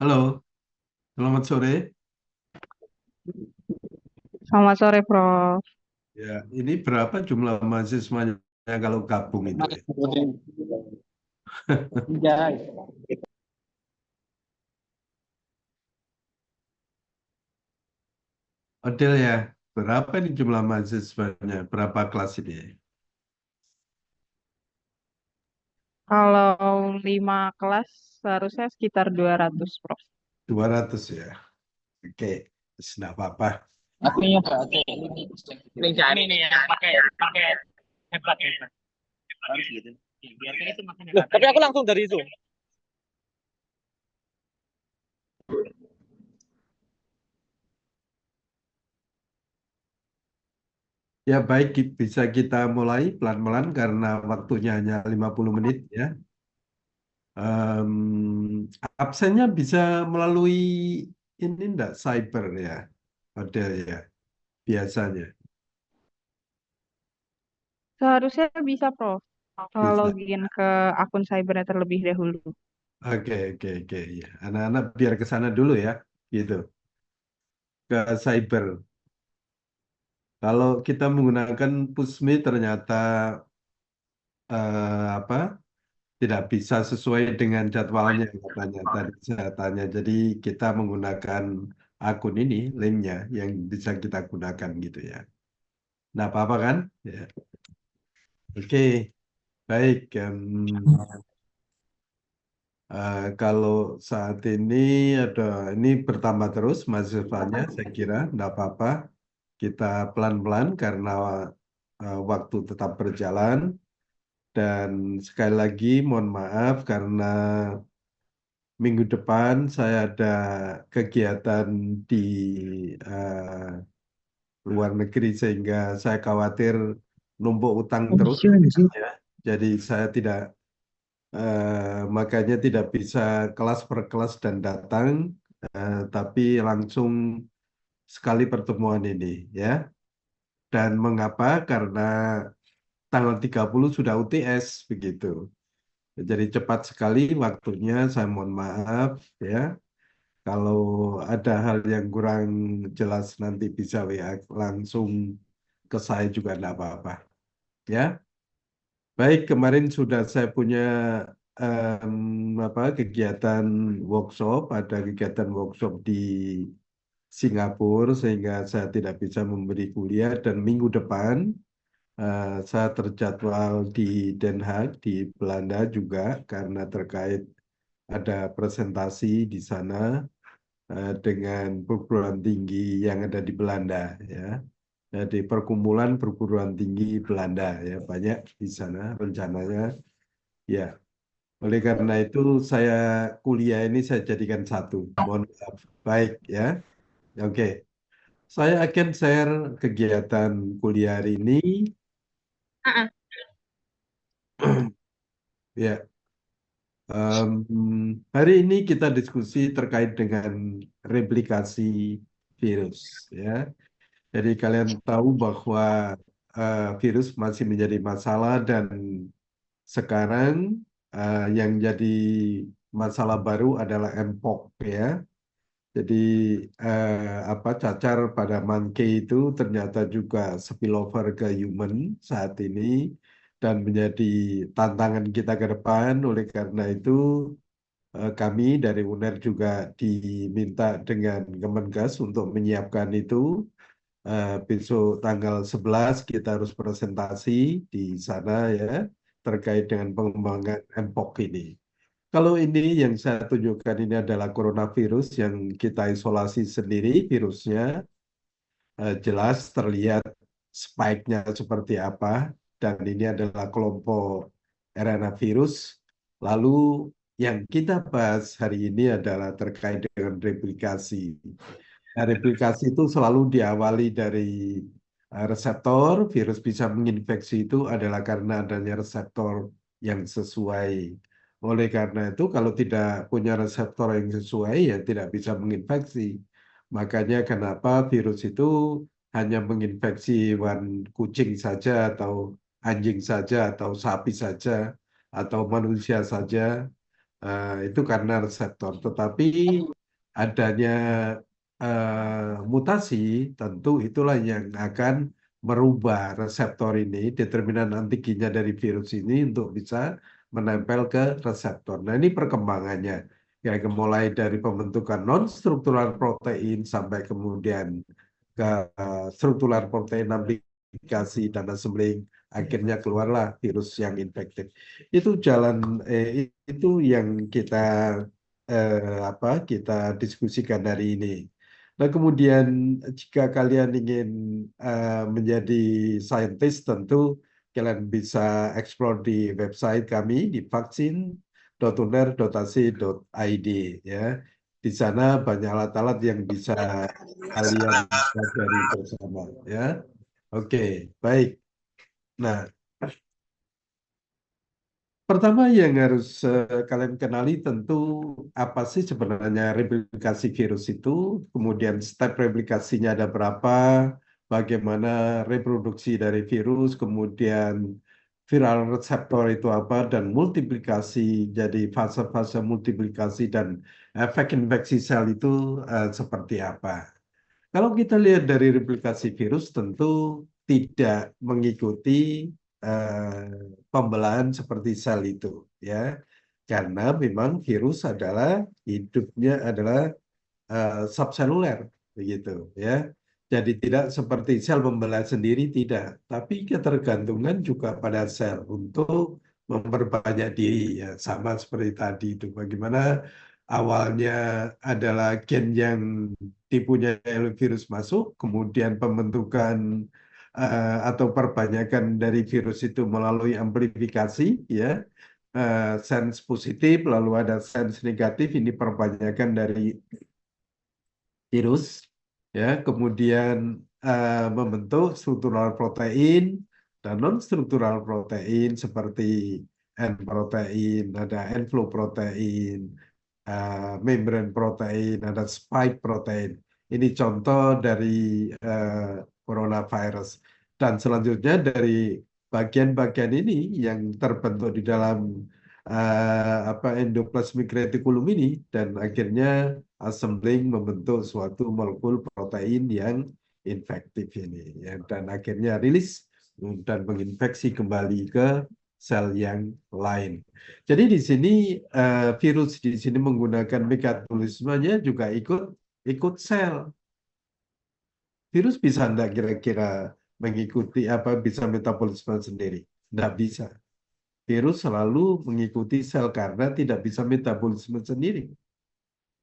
Halo, selamat sore. Selamat sore, Prof. Ya, ini berapa jumlah mahasiswanya kalau gabung itu ya? Odel ya, berapa ini jumlah mahasiswanya? Berapa kelas ini? Kalau 5 kelas seharusnya sekitar 200, Prof. 200 ya. Oke, tidak apa-apa. Aku nyoba aja ini cari nih yang pakai pakai hebat hebat harus gitu. Biasanya itu makanya. Loh, tapi aku langsung dari itu. Ya baik, bisa kita mulai pelan-pelan karena waktunya hanya 50 menit ya. Absennya bisa melalui ini enggak, cyber ya, Odel ya, biasanya. Seharusnya bisa, Prof. Kalau Bisa. login ke akun cybernya terlebih dahulu. Oke, ya. Anak-anak biar ke sana dulu ya, gitu. Ke cyber. Kalau kita menggunakan Pusmi ternyata apa tidak bisa sesuai dengan jadwalnya katanya. Tadi saya tanya, jadi kita menggunakan akun ini, linknya yang bisa kita gunakan gitu ya. Nah, apa-apa kan? Ya. Oke, baik. Kalau saat ini ada ini bertambah terus mahasiswanya, saya kira tidak apa-apa. Kita pelan-pelan karena waktu tetap berjalan. Dan sekali lagi mohon maaf karena minggu depan saya ada kegiatan di eh, luar negeri sehingga saya khawatir numpuk utang terus. Ya. Jadi saya tidak makanya tidak bisa kelas per kelas dan datang, tapi langsung sekali pertemuan ini ya. Dan mengapa? Karena tanggal 30 sudah UTS begitu. Jadi cepat sekali waktunya, saya mohon maaf ya. Kalau ada hal yang kurang jelas nanti bisa WA langsung ke saya juga enggak apa-apa ya. Baik, kemarin sudah saya punya kegiatan workshop, ada kegiatan workshop di Singapura sehingga saya tidak bisa memberi kuliah dan minggu depan saya terjadwal di Den Haag di Belanda juga karena terkait ada presentasi di sana dengan perguruan tinggi yang ada di Belanda ya. Di perkumpulan perguruan tinggi Belanda ya banyak di sana rencananya ya. Oleh karena itu saya kuliah ini saya jadikan satu. Mohon maaf. Baik ya. Oke. Saya akan share kegiatan kuliah hari ini. Ya, hari ini kita diskusi terkait dengan replikasi virus. Ya, jadi kalian tahu bahwa virus masih menjadi masalah dan sekarang yang jadi masalah baru adalah Mpox ya. Jadi cacar pada monkey itu ternyata juga spillover ke human saat ini dan menjadi tantangan kita ke depan. Oleh karena itu kami dari UNER juga diminta dengan Kemenkes untuk menyiapkan itu. Besok tanggal 11 kita harus presentasi di sana ya terkait dengan pengembangan Mpox ini. Kalau ini yang saya tunjukkan ini adalah coronavirus yang kita isolasi sendiri virusnya, jelas terlihat spike-nya seperti apa dan ini adalah kelompok RNA virus. Lalu yang kita bahas hari ini adalah terkait dengan replikasi. Nah, replikasi itu selalu diawali dari reseptor. Virus bisa menginfeksi itu adalah karena adanya reseptor yang sesuai. Oleh karena itu, kalau tidak punya reseptor yang sesuai, ya tidak bisa menginfeksi. Makanya kenapa virus itu hanya menginfeksi hewan kucing saja, atau anjing saja, atau sapi saja, atau manusia saja, Itu karena reseptor. Tetapi adanya mutasi tentu itulah yang akan merubah reseptor ini, determinan antigennya dari virus ini untuk bisa menempel ke reseptor. Nah, ini perkembangannya. Ya, mulai dari pembentukan non-struktural protein sampai kemudian ke struktural protein aplikasi dan assembling, akhirnya keluarlah virus yang infektif. Itu itu yang kita diskusikan hari ini. Nah, kemudian jika kalian ingin menjadi saintis, tentu kalian bisa explore di website kami di vaksin.uner.ac.id ya. Di sana banyak alat-alat yang bisa kalian pelajari bersama ya. Oke, baik. Nah, pertama yang harus kalian kenali tentu apa sih sebenarnya replikasi virus itu, kemudian step replikasinya ada berapa, bagaimana reproduksi dari virus, kemudian viral reseptor itu apa, dan multiplikasi, jadi fase-fase multiplikasi dan efek infeksi sel itu seperti apa. Kalau kita lihat dari replikasi virus tentu tidak mengikuti pembelahan seperti sel itu ya. Karena memang virus adalah hidupnya adalah subseluler begitu ya. Jadi tidak seperti sel membelah sendiri tidak, tapi ketergantungan juga pada sel untuk memperbanyak diri ya sama seperti tadi itu. Bagaimana awalnya adalah gen yang dipunyai oleh virus masuk, kemudian pembentukan atau perbanyakan dari virus itu melalui amplifikasi ya, sense positif lalu ada sense negatif, ini perbanyakan dari virus ya, kemudian membentuk struktural protein dan non struktural protein seperti N protein, ada N flow protein, membran protein, ada spike protein. Ini contoh dari coronavirus. Dan selanjutnya dari bagian-bagian ini yang terbentuk di dalam endoplasmic reticulum ini dan akhirnya assembling membentuk suatu molekul protein yang infektif ini ya, dan akhirnya rilis dan menginfeksi kembali ke sel yang lain. Jadi di sini virus di sini menggunakan metabolismenya juga ikut sel. Virus bisa enggak kira-kira mengikuti bisa metabolisme sendiri? Enggak bisa. Virus selalu mengikuti sel karena tidak bisa metabolisme sendiri.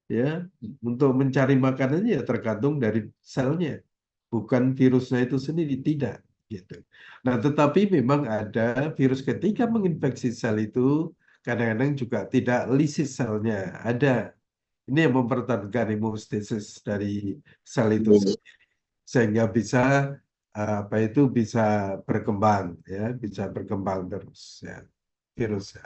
Ya, untuk mencari makanannya ya tergantung dari selnya, bukan virusnya itu sendiri tidak gitu. Nah, tetapi memang ada virus ketika menginfeksi sel itu kadang-kadang juga tidak lisis selnya. Ada. Ini yang mempertahankan hemostasis dari sel itu sehingga bisa bisa berkembang ya, bisa berkembang terus ya virus ya.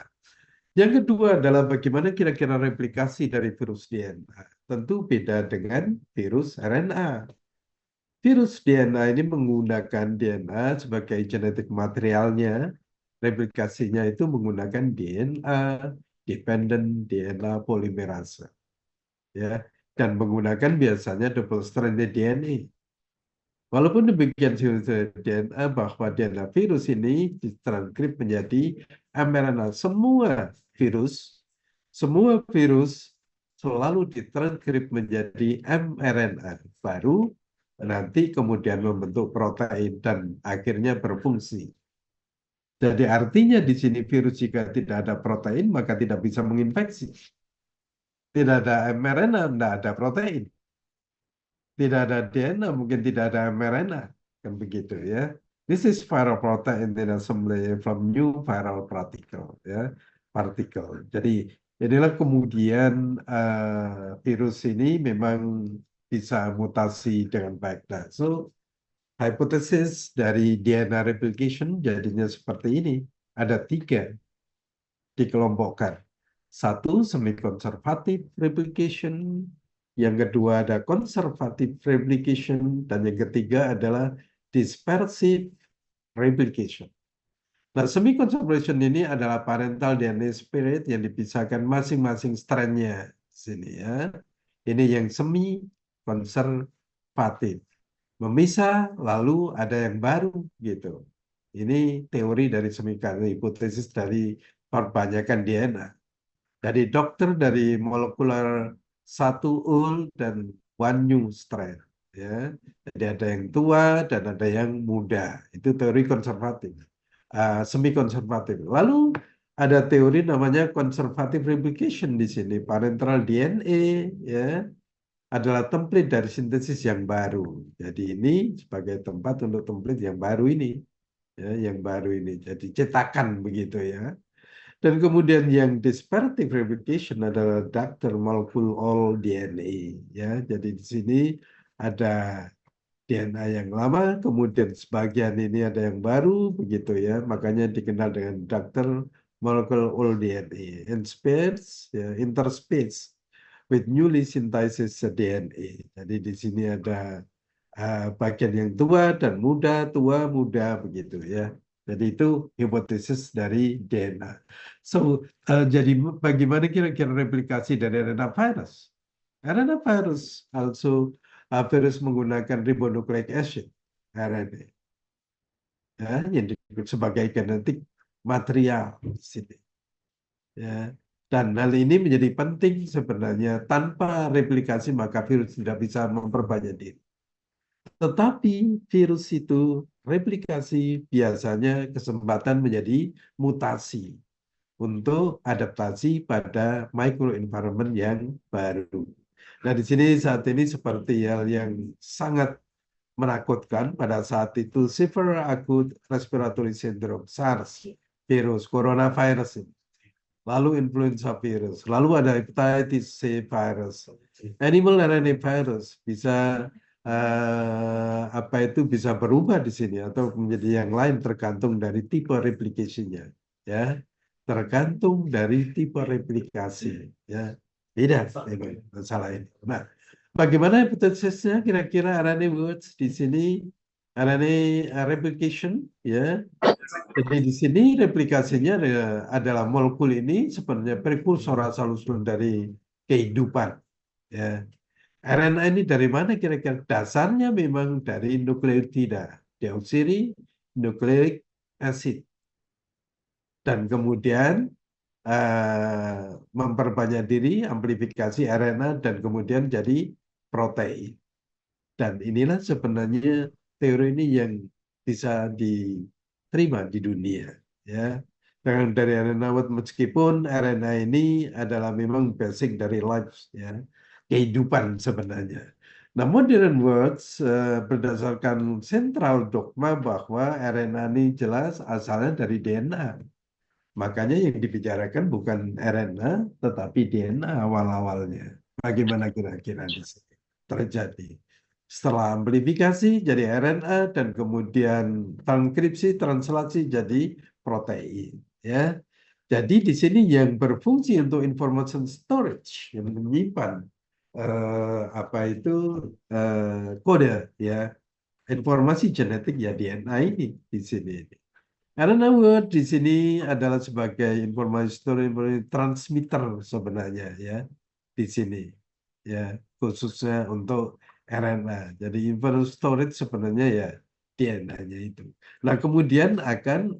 Yang kedua adalah bagaimana kira-kira replikasi dari virus DNA. Tentu beda dengan virus RNA. Virus DNA ini menggunakan DNA sebagai genetik materialnya. Replikasinya itu menggunakan DNA, dependent DNA polimerase. Ya, dan menggunakan biasanya double stranded DNA. Walaupun demikian DNA bahwa DNA virus ini ditranskrip menjadi mRNA. Semua virus selalu ditranskrip menjadi mRNA. Baru nanti kemudian membentuk protein dan akhirnya berfungsi. Jadi artinya di sini virus jika tidak ada protein maka tidak bisa menginfeksi. Tidak ada mRNA, tidak ada protein. Tidak ada DNA, mungkin tidak ada mRNA, kan begitu ya. This is viral protein in assembly from new viral particle, ya, particle. Jadi inilah kemudian virus ini memang bisa mutasi dengan baik. Nah, so hipotesis dari DNA replication jadinya seperti ini. Ada 3 dikelompokkan. 1, semi-conservative replication. Yang kedua ada conservative replication. Dan yang ketiga adalah dispersive replication. Nah, semi-conservation ini adalah parental DNA spirit yang dipisahkan masing-masing strain-nya di sini ya. Ini yang semi-konservatif. Memisah, lalu ada yang baru gitu. Ini teori dari hipotesis dari perbanyakan DNA. Jadi dokter dari molekular satu old dan one new strain. Ya. Jadi ada yang tua dan ada yang muda. Itu teori konservatif, semi konservatif. Lalu ada teori namanya conservative replication di sini. Parental DNA ya adalah template dari sintesis yang baru. Jadi ini sebagai tempat untuk template yang baru ini. Ya, yang baru ini. Jadi cetakan begitu ya. Dan kemudian yang disparative replication adalah Dr. Molecule All DNA. Ya, jadi di sini ada DNA yang lama, kemudian sebagian ini ada yang baru, begitu ya. Makanya dikenal dengan Dr. Molecule All DNA. In space, ya, interspace with newly synthesis DNA. Jadi di sini ada bagian yang tua dan muda, tua, muda, begitu ya. Jadi itu hipotesis dari DNA. So, jadi bagaimana kira-kira replikasi dari RNA virus? RNA virus also virus menggunakan ribonucleic acid RNA ya, yang disebut sebagai genetik material di sini. Ya. Dan hal ini menjadi penting sebenarnya. Tanpa replikasi maka virus tidak bisa memperbanyak diri. Tetapi virus itu replikasi biasanya kesempatan menjadi mutasi untuk adaptasi pada microenvironment yang baru. Nah, di sini saat ini seperti hal yang sangat menakutkan pada saat itu Severe Acute Respiratory Syndrome, SARS, virus coronavirus ini. Lalu influenza virus, lalu ada hepatitis C virus, animal RNA virus bisa bisa berubah di sini atau menjadi yang lain tergantung dari tipe replikasinya, ya, tergantung dari tipe replikasi, ya, beda ini masalah ini. Nah, bagaimana hipotesisnya kira-kira RNA words di sini RNA replication, ya. Jadi di sini replikasinya adalah molekul ini sebenarnya prekursor asal-usul dari kehidupan. Ya. RNA ini dari mana kira-kira? Dasarnya memang dari nukleotida, deoksiribonukleik acid. Dan kemudian memperbanyak diri, amplifikasi RNA, dan kemudian jadi protein. Dan inilah sebenarnya teori ini yang bisa diterima di dunia, ya. Dengan dari RNA meskipun RNA ini adalah memang basic dari life, ya, kehidupan sebenarnya. Nah, modern words berdasarkan central dogma bahwa RNA ini jelas asalnya dari DNA. Makanya yang dibicarakan bukan RNA, tetapi DNA awal-awalnya. Bagaimana kira-kira di sini terjadi? Setelah amplifikasi jadi RNA dan kemudian transkripsi, translasi jadi protein. Ya, jadi di sini yang berfungsi untuk information storage, yang menyimpan kode, ya, informasi genetik ya DNA ini di sini. RNA word di sini adalah sebagai informasi transmitter sebenarnya, ya, di sini, ya, khususnya untuk RNA. Jadi information storage sebenarnya ya DNA-nya itu. Nah, kemudian akan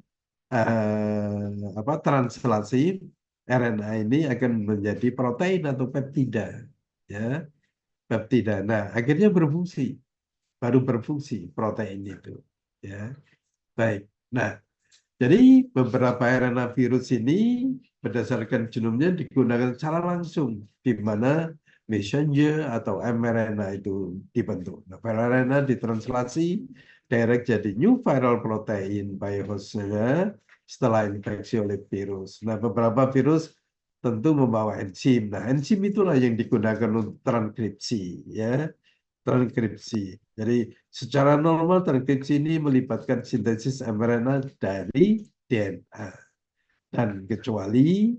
translasi RNA ini akan menjadi protein atau peptida, ya, peptida. Nah, akhirnya baru berfungsi protein itu, ya. Baik. Nah, jadi beberapa RNA virus ini berdasarkan genomnya digunakan secara langsung di mana messenger atau mRNA itu dibentuk. Nah, mRNA ditranslasi direct jadi new viral protein by hostnya setelah infeksi oleh virus. Nah, beberapa virus tentu membawa enzim. Nah, enzim itulah yang digunakan untuk transkripsi, ya. Transkripsi. Jadi secara normal transkripsi ini melibatkan sintesis mRNA dari DNA. Dan kecuali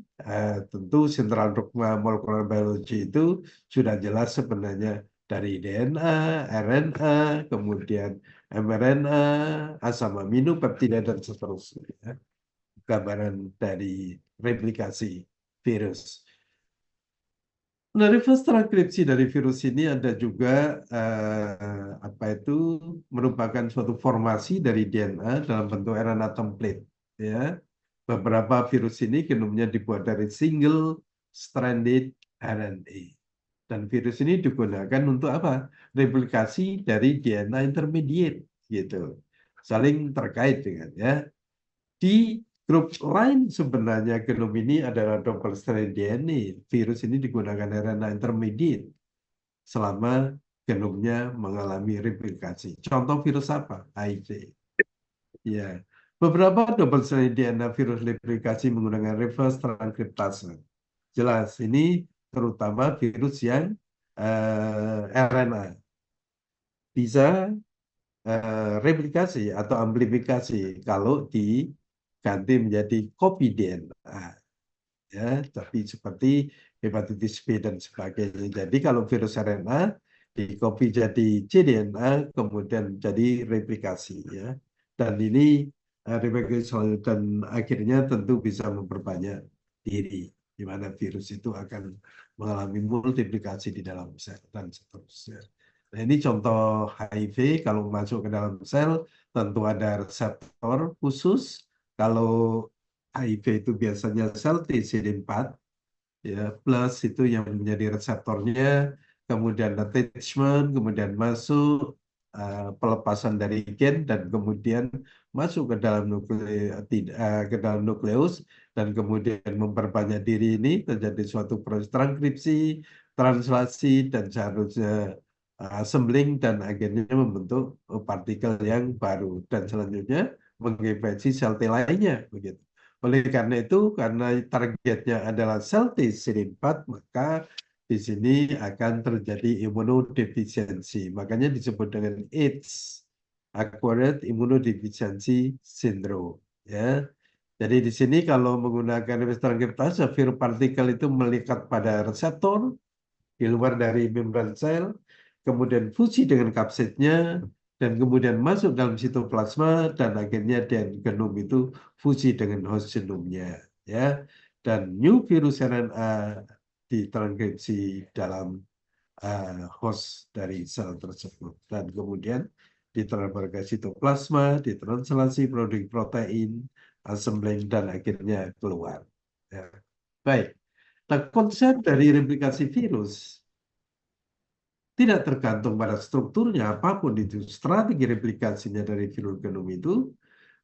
tentu central dogma molecular biology itu sudah jelas sebenarnya dari DNA, RNA, kemudian mRNA, asam amino, peptida, dan seterusnya. gambaran dari replikasi virus. Nah, reverse transkripsi dari virus ini ada juga merupakan suatu formasi dari DNA dalam bentuk RNA template. Ya, beberapa virus ini genomnya dibuat dari single stranded RNA. Dan virus ini digunakan untuk apa? Replikasi dari DNA intermediate, gitu. Saling terkait dengan ya. Di grup lain sebenarnya genom ini adalah double stranded DNA. Virus ini digunakan RNA intermediate selama genomnya mengalami replikasi. Contoh virus apa? HIV. Ya, beberapa double stranded DNA virus replikasi menggunakan reverse transkriptase. Jelas, ini terutama virus yang RNA bisa replikasi atau amplifikasi kalau diganti menjadi copy DNA. Ya, tapi seperti hepatitis B dan sebagainya. Jadi kalau virus RNA di copy jadi cDNA kemudian jadi replikasi ya. Dan ini replikasi dan akhirnya tentu bisa memperbanyak diri di mana virus itu akan mengalami multiplikasi di dalam sel dan seterusnya. Nah, ini contoh HIV kalau masuk ke dalam sel tentu ada reseptor khusus. Kalau HIV itu biasanya sel TCD4 ya, plus itu yang menjadi reseptornya, kemudian attachment, kemudian masuk pelepasan dari gen dan kemudian masuk ke dalam nukleus dan kemudian memperbanyak diri ini terjadi suatu proses transkripsi, translasi dan seharusnya assembling dan akhirnya membentuk partikel yang baru dan selanjutnya menginfeksi sel T lainnya begitu. Oleh karena itu, karena targetnya adalah sel T CD4, maka di sini akan terjadi imunodefisiensi. Makanya disebut dengan AIDS, Acquired Immunodeficiency Syndrome. Ya. Jadi di sini kalau menggunakan reverse transkriptase, virus partikel itu melikat pada reseptor di luar dari membran sel, kemudian fusi dengan kapsidnya, dan kemudian masuk dalam sitoplasma dan akhirnya genom itu fusi dengan host genomnya ya, dan new virus RNA ditranskripsi dalam host dari sel tersebut dan kemudian ditransfer ke sitoplasma, ditranslasi produk protein, assembling dan akhirnya keluar ya. Baik, nah konsep dari replikasi virus tidak tergantung pada strukturnya apapun itu. Strategi replikasinya dari virus genom itu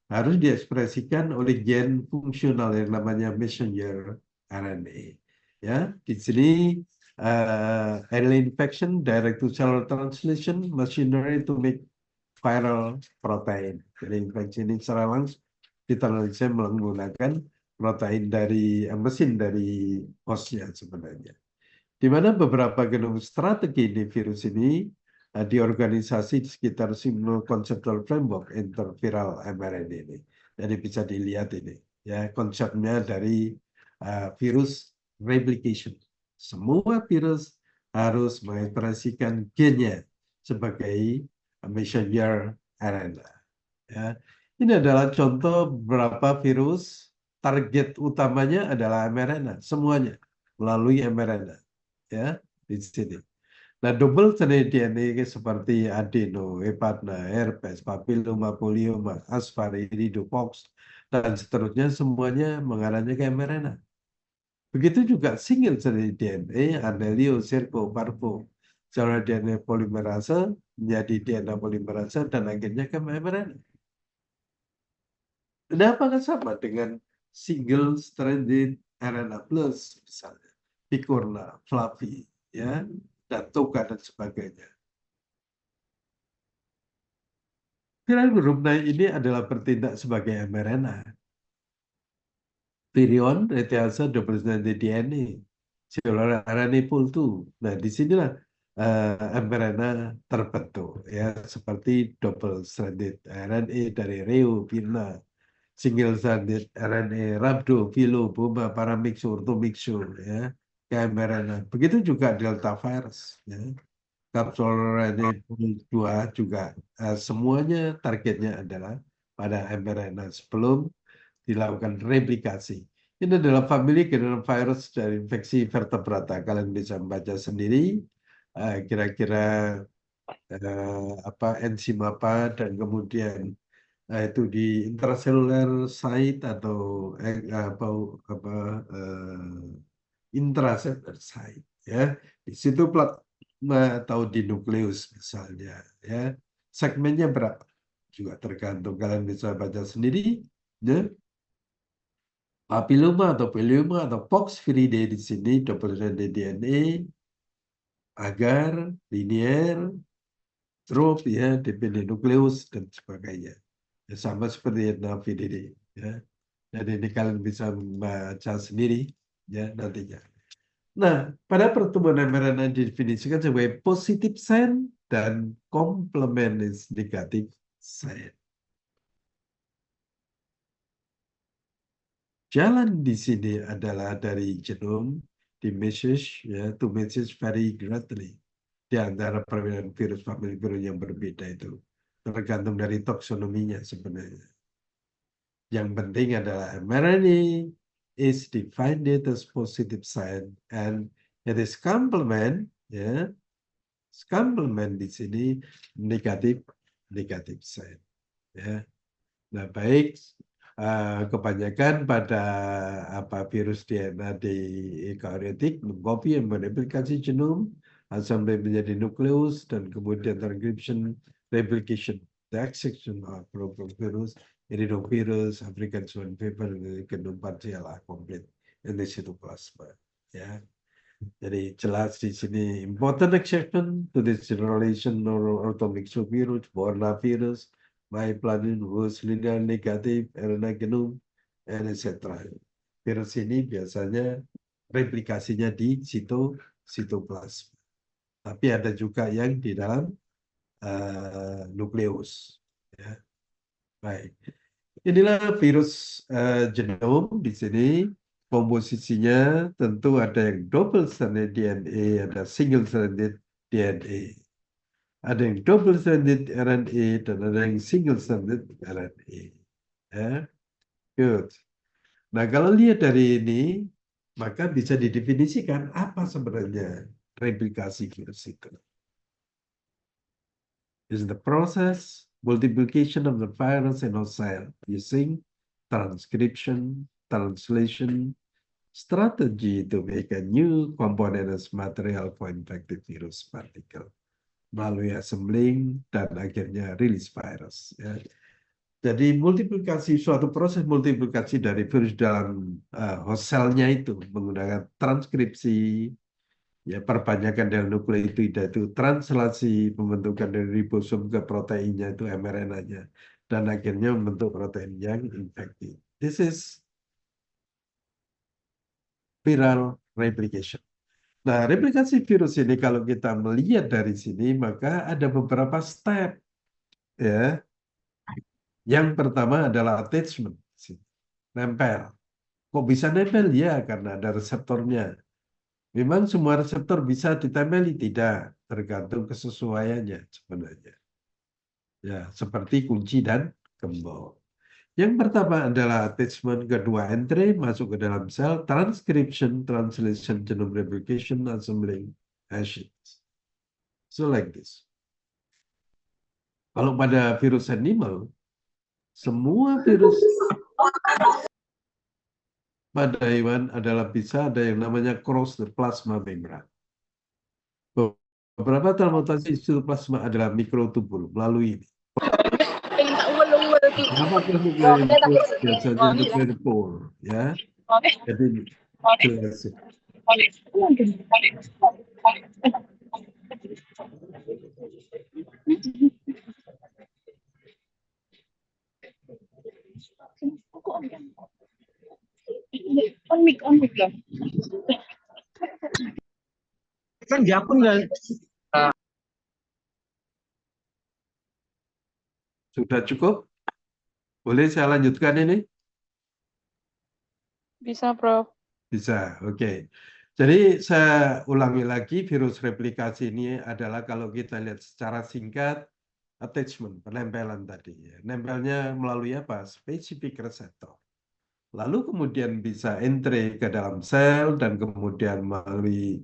harus diekspresikan oleh gen fungsional yang namanya messenger RNA. Ya, di sini RNA infection, direct to cellular translation, machinery to make viral protein. Jadi infeksi ini secara langsung ditranslasi menggunakan protein dari mesin dari hostnya sebenarnya. Di mana beberapa genom strategi di virus ini di organisasi di sekitar Signal Conceptual Framework Interviral mRNA ini. Jadi bisa dilihat ini ya konsepnya dari virus replication. Semua virus harus mengekspresikan gennya sebagai messenger RNA. Ya. Ini adalah contoh beberapa virus target utamanya adalah mRNA, semuanya melalui mRNA. Ya, di sini. Nah, double stranded DNA seperti adeno, hepatna, herpes, papilloma, polioma, asvari, ridopox, dan seterusnya semuanya mengarahnya ke mRNA. Begitu juga single stranded DNA, anelio, serco, parvo, secara DNA polimerase menjadi DNA polimerase dan akhirnya ke mRNA. Nah, apakah sama dengan single stranded RNA plus misalnya, picorna, flavi, ya, dan toga dan sebagainya. Viral group ini adalah bertindak sebagai mRNA. Virion, retiasa, double stranded DNA, cellular RNA pool 2. Nah, disinilah mRNA terbentuk, ya, seperti double stranded RNA dari Reo, Virna, single stranded RNA, Rhabdo, Philo, Boma, Paramyxo, Orthomyxo, ya, mRNA. Begitu juga Delta virus, ya. Kapsul RNA 2 juga semuanya targetnya adalah pada mRNA sebelum dilakukan replikasi. Ini adalah famili virus dari infeksi vertebrata. Kalian bisa membaca sendiri kira-kira apa enzim apa dan kemudian itu di intracellular site atau apa intracellular site ya. Di situ plasma atau di nukleus misalnya ya. Segmennya berapa? Juga tergantung, kalian bisa baca sendiri ya. Papilloma atau Pelioma atau Pox Viridae di sini double-stranded DNA, agar, linier, drop ya, dependent nukleus dan sebagainya. Ya, sama seperti Viridae ya. Jadi ini kalian bisa membaca sendiri ya nantinya. Nah, pada pertumbuhan mRNA didefinisikan sebagai positive sign dan complement is negative sign. Jalan di sini adalah dari genom di message ya to message very greatly di antara perbedaan virus famili virus yang berbeda itu tergantung dari taksonominya sebenarnya. Yang penting adalah mRNA is defined as positive sign and it is complement ya. Complement di sini negatif sign ya. Nah, baik kebanyakan pada virus DNA di eukariotik mengcopy dan mereplikasi genom sampai menjadi nukleus dan kemudian transcription, replication, extraction of virus, rhinovirus, African swine fever, genom parsial komplit ini sitoplasma ya. Jadi jelas di sini important exception to this generalization or orthomixovirus, virus, myplanin, virus linear negatif, RNA genome, etc. Virus ini biasanya replikasinya di sitoplasma. Tapi ada juga yang di dalam nukleus. Ya. Baik. Inilah virus genom di sini. Komposisinya tentu ada yang double stranded DNA, ada single stranded DNA. Ada yang double stranded RNA dan ada yang single stranded RNA. Ya. Good. Nah, kalau lihat dari ini, maka bisa didefinisikan apa sebenarnya replikasi virus itu. Is the process multiplication of the virus in a cell using transcription, translation, strategy to make a new component as material for infected virus particle melalui assembling dan akhirnya rilis virus. Ya. Jadi multiplikasi suatu proses multiplikasi dari virus dalam host cell-nya itu menggunakan transkripsi, ya perbanyakan dari nukleotida itu translasi pembentukan dari ribosom ke proteinnya itu mRNA-nya dan akhirnya membentuk protein yang infektif. This is viral replication. Nah, replikasi virus ini kalau kita melihat dari sini, maka ada beberapa step. Ya. Yang pertama adalah attachment. Nempel. Kok bisa nempel? Ya, karena ada reseptornya. Memang semua reseptor bisa ditempeli? Tidak. Tergantung kesesuaiannya sebenarnya. Ya, seperti kunci dan gembok. Yang pertama adalah attachment, kedua entry masuk ke dalam sel, transcription, translation, genome replication, assembling, ashes. So like this. Kalau pada virus animal, semua virus pada hewan adalah bisa ada yang namanya cross the plasma membrane. Beberapa transmutasi sitoplasma adalah mikrotubul melalui ini. Kenapa biasanya nukleopol ya? Jadi jelas. On mic lah. Kan Japun nggak. Sudah cukup? Boleh saya lanjutkan ini? Bisa, Prof. Bisa, oke. Jadi saya ulangi lagi, virus replikasi ini adalah kalau kita lihat secara singkat, attachment, penempelan tadi. Nempelnya melalui apa? Spesifik reseptor. lalu kemudian bisa entry ke dalam sel dan kemudian melalui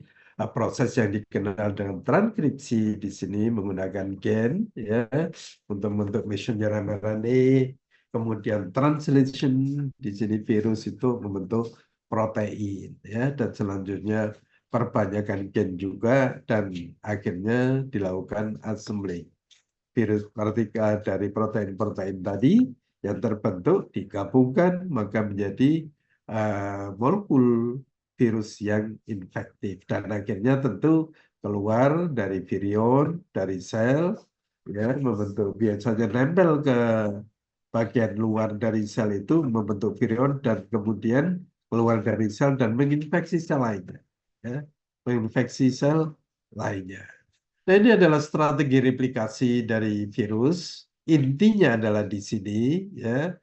proses yang dikenal dengan transkripsi di sini menggunakan gen ya untuk membentuk messenger mRNA, kemudian translation di sini virus itu membentuk protein ya dan selanjutnya perbanyakan gen juga dan akhirnya dilakukan assembly virus partikel dari protein-protein tadi yang terbentuk digabungkan maka menjadi molekul virus yang infektif dan akhirnya tentu keluar dari virion dari sel ya membentuk biasanya nempel ke bagian luar dari sel itu membentuk virion dan kemudian keluar dari sel dan menginfeksi sel lainnya ya menginfeksi sel lainnya. Nah, ini adalah strategi replikasi dari virus. Intinya adalah di sini, ya.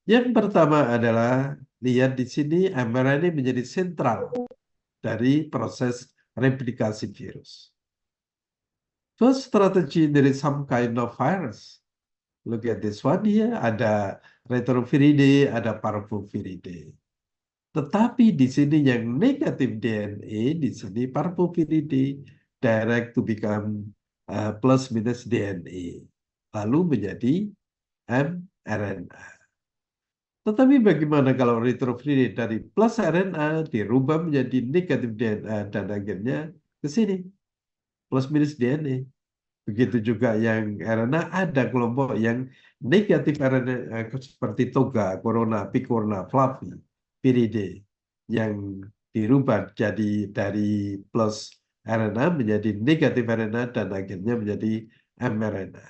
Yang pertama adalah lihat di sini mRNA menjadi sentral dari proses replikasi virus. First strategy there is some kind of virus. Look at this one here, ada retroviridae, ada parvoviridae. Tetapi di sini yang negatif DNA, di sini parvoviridae direct to become plus minus DNA. Lalu menjadi mRNA. Tetapi bagaimana kalau retroviridae dari plus RNA dirubah menjadi negatif DNA dan akhirnya ke sini plus minus DNA. Begitu juga yang RNA ada kelompok yang negatif RNA seperti toga, corona, picorna, flavi, viridae yang dirubah jadi dari plus RNA menjadi negatif RNA dan akhirnya menjadi mRNA.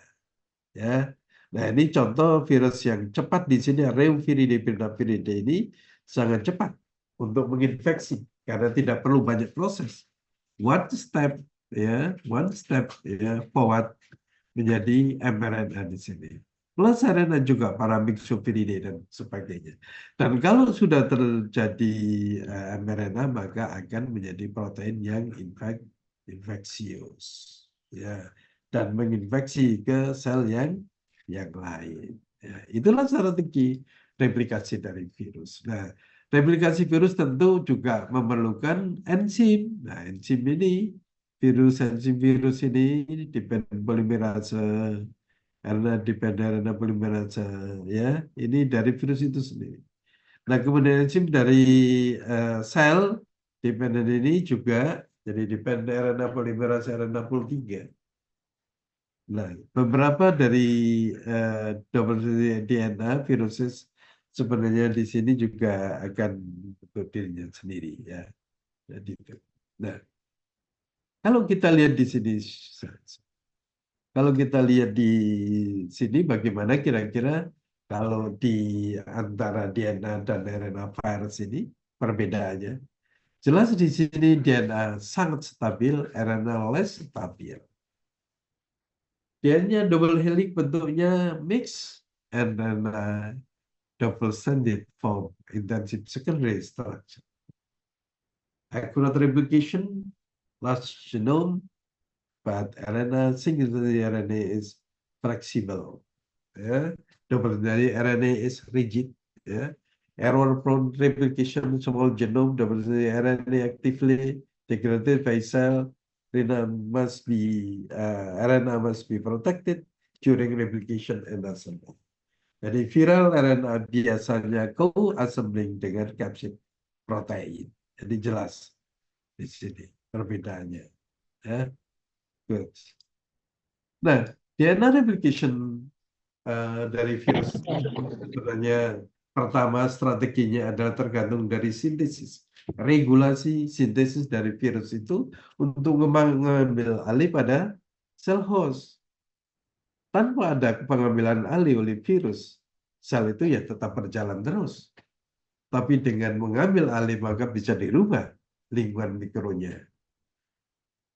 Ya. Nah, ini contoh virus yang cepat di sini Reuviridae pyrnaviridae ini sangat cepat untuk menginfeksi karena tidak perlu banyak proses. One step ya forward menjadi mRNA di sini. Plus RNA juga para mixoviridae dan sebagainya. Dan kalau sudah terjadi mRNA maka akan menjadi protein yang infeksius ya dan menginfeksi ke sel yang lain. Ya, itulah strategi replikasi dari virus. Nah, replikasi virus tentu juga memerlukan enzim. Nah, enzim ini enzim virus ini dependent polymerase karena dependent RNA polymerase ya. Ini dari virus itu sendiri. Nah, kemudian enzim dari sel dependent ini juga jadi dependent RNA polymerase RNA-3. Nah, beberapa dari double DNA viruses sebenarnya di sini juga akan bentuk dirinya sendiri ya. Jadi itu. Nah, kalau kita lihat di sini, bagaimana kira-kira kalau di antara DNA dan RNA virus ini perbedaannya? Jelas di sini DNA sangat stabil, RNA less stabil. DNA double helix bentuknya mix and then double-stranded form intensive secondary structure. Accurate replication, large genome, but RNA, single RNA is flexible. Yeah. Double RNA is rigid. Yeah. Error-prone replication, small genome, double RNA actively degraded by cell. RNA must be protected during replication and assembly. Jadi viral RNA biasanya co-assembling dengan capsid protein. Jadi jelas di sini perbedaannya. Ya. Good. Nah, DNA replication dari virus sebenarnya pertama strateginya adalah tergantung dari sintesis. Regulasi sintesis dari virus itu untuk mengambil alih pada sel host. Tanpa ada pengambilan alih oleh virus, sel itu ya tetap berjalan terus. Tapi dengan mengambil alih maka bisa dirubah lingkungan mikronya.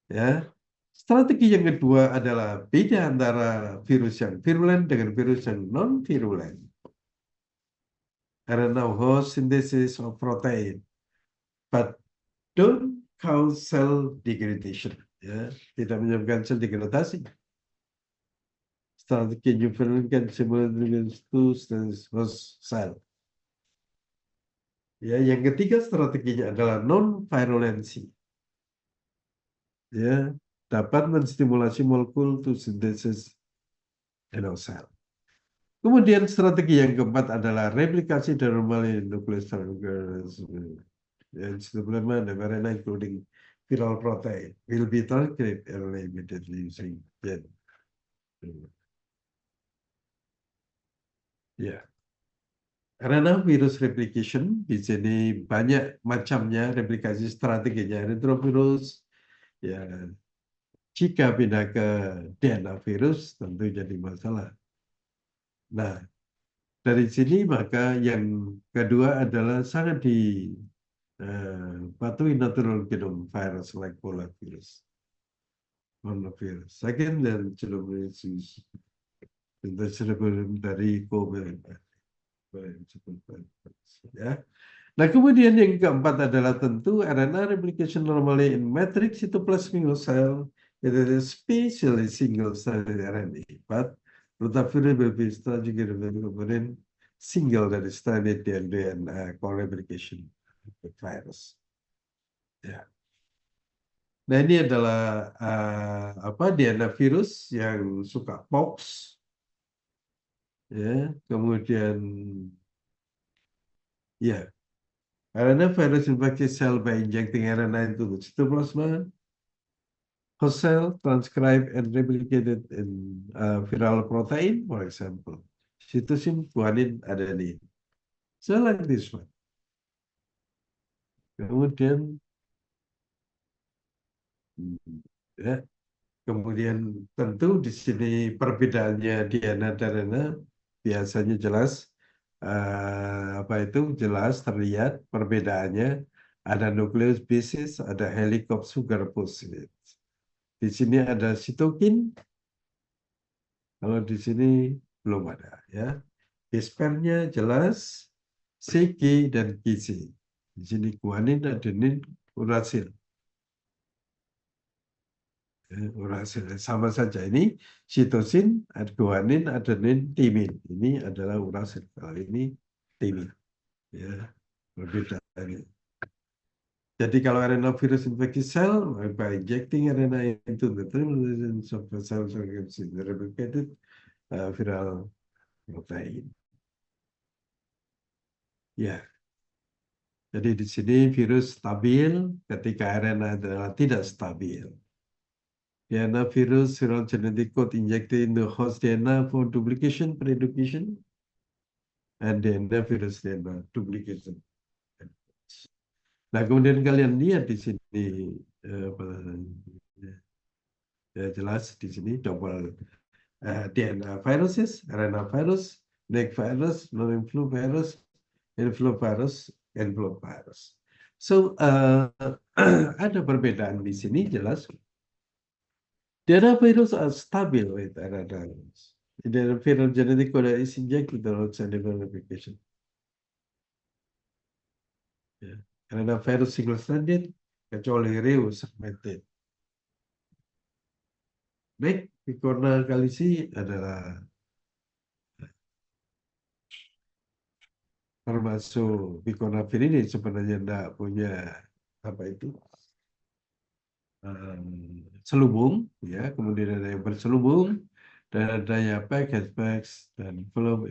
Ya. Strategi yang kedua adalah beda antara virus yang virulen dengan virus yang non-virulen. RNA host synthesis of protein, but don't cause cell degradation. Ya, tidak menyebabkan sel degradasi. Strategi new virulen can simulate host cell. Ya, yang ketiga strateginya adalah non-virulency. Ya, dapat menstimulasi molekul to synthesis cell. Kemudian strategi yang keempat adalah replikasi normally nucleus transcripts and supplement the RNA including viral protein will be transcribed early immediately using gen. Ya, RNA virus replication di sini banyak macamnya replikasi strateginya. Retrovirus, ya, jika pindah ke DNA virus tentu jadi masalah. Nah, dari sini maka yang kedua adalah sangat dipatuhi natural genome virus like poliovirus, monovirus. Second dan celulosis dari COVID. Ya. Nah, kemudian yang keempat adalah tentu RNA replication normally in matrix cytoplasmic cell. It is especially single cell RNA, but rotavirus will be strategic component single dari stranded DNA co-replication virus. Ya. Nah, ini adalah DNA virus yang suka pox, ya. Kemudian, ya, RNA virus infected cell by injecting RNA into the cytoplasm. Host cell transcribed and replicated in viral protein, for example, cytosine, guanine, adenine. So like this one. Kemudian, ya, kemudian tentu di sini perbedaannya DNA dan RNA biasanya jelas. Apa itu jelas terlihat perbedaannya. Ada nucleus basis, ada helicobacter sugar phosphate. Di sini ada sitokin, kalau di sini belum ada, ya. Base-pairnya jelas CG dan GC. Di sini guanin, adenin, urasil. Urasil sama saja. Ini sitosin, guanin, adenin, timin. Ini adalah urasil. Kalau ini timin. Ya, berbeda. Jadi kalau RNA virus infeksi sel, by injecting RNA into the terminals of the cells replicated viral protein. Ya, jadi di sini virus stabil ketika RNA adalah tidak stabil. DNA virus viral genetic code injected in the host DNA for duplication, pre-duplication, and DNA virus DNA duplication. Nah, kemudian kalian lihat di sini ya jelas di sini double DNA viruses, RNA virus, NEC virus, non-influ virus, influ virus, envelope virus. So ada perbedaan di sini jelas. DNA virus are stable with RNA virus. The viral genetic code is injected outside the replication. Ya. RNA virus single-stranded kecuali reus segmented. Baik, Picorna kalisi adalah termasuk Picornavir ini sebenarnya tidak punya apa itu selubung, ya. Kemudian ada yang berselubung dan ada yang package dan envelope,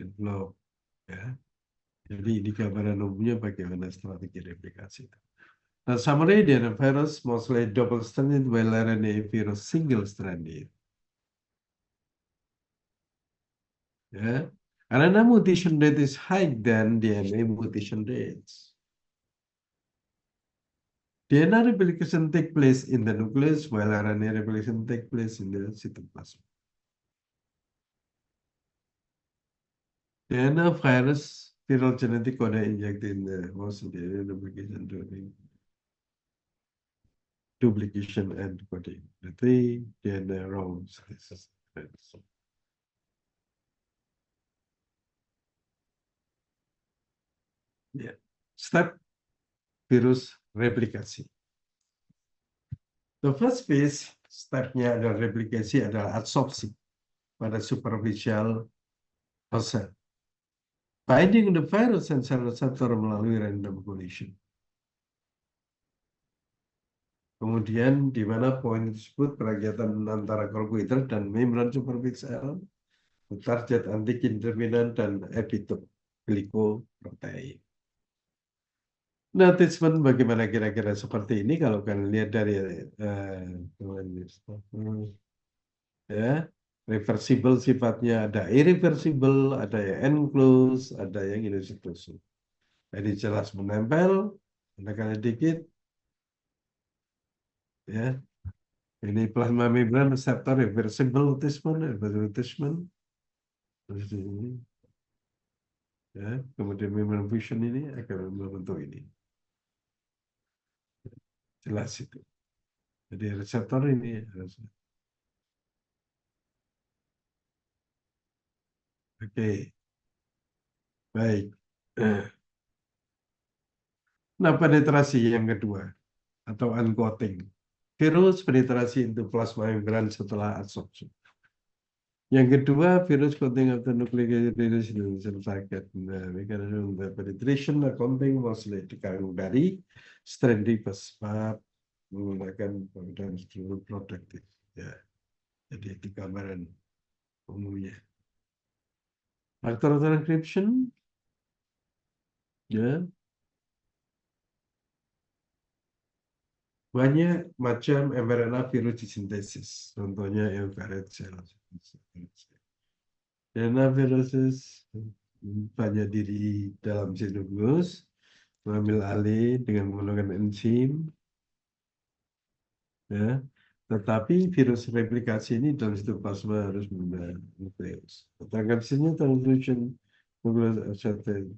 ya. Jadi ini gambaran umumnya bagaimana strategi replikasi. Nah, summary DNA virus mostly double-stranded while RNA virus single-stranded. Yeah. RNA mutation rate is higher than DNA mutation rates. DNA replication take place in the nucleus while RNA replication take place in the cytoplasm. DNA virus viral genetic code injected in the host DNA replication during duplication and coding. The three DNA rounds. Yeah. Step virus replikasi. The first phase, stepnya adalah replikasi adalah adsorpsi pada superficial host cell. binding the virus and cell receptor melalui random collision. Kemudian di mana poin tersebut peragatan antara Golgi dan membran superficial, target antigen terminal dan epitope glikoprotein. Nah, treatment bagaimana kira-kira seperti ini kalau kalian lihat dari ya, reversible sifatnya, ada irreversible, ada yang enclose, ada yang inositosis. Jadi jelas menempel, menekan dikit, ya. Ini plasma membran reseptor reversible attachment, terus ini, ya. Kemudian membran fusion ini akan membentuk ini. Jelas itu. Jadi reseptor ini harus. Oke, baik. Nah, penetrasi yang kedua atau uncoating. Virus penetrasi into plasma membran setelah adsorpsi. Yang kedua, virus coating of the nucleic acid target. Nah, mekanisme penetration accounting mostly dikandung dari strain sebab menggunakan dan struktur produktif. Ya, jadi itu gambaran umumnya. Faktor transcription, ya, banyak macam mRNA virus disintesis, contohnya eukaryotic cell. RNA viruses banyak diri dalam xenobus, mengambil alih dengan menggunakan enzim, ya. Tetapi virus replikasi ini dalam sitoplasma harus menggunakan nukleus. Tangkap sini transduction nukleus acetated.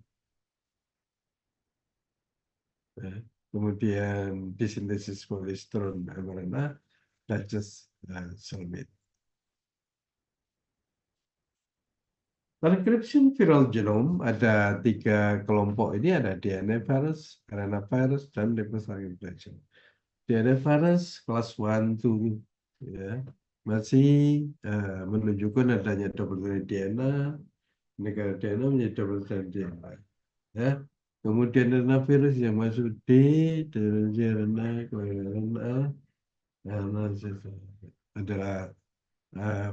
Ya. Kemudian disintesis polystron mRNA, digest cellmate. Transcription viral genome ada 3 kelompok ini, ada DNA virus, RNA virus, dan replication. DNA virus kelas 1, 2, ya, masih menunjukkan adanya double DNA, negara DNA menjadi double DNA, ya. Kemudian RNA virus yang masuk D, RNA, RNA adalah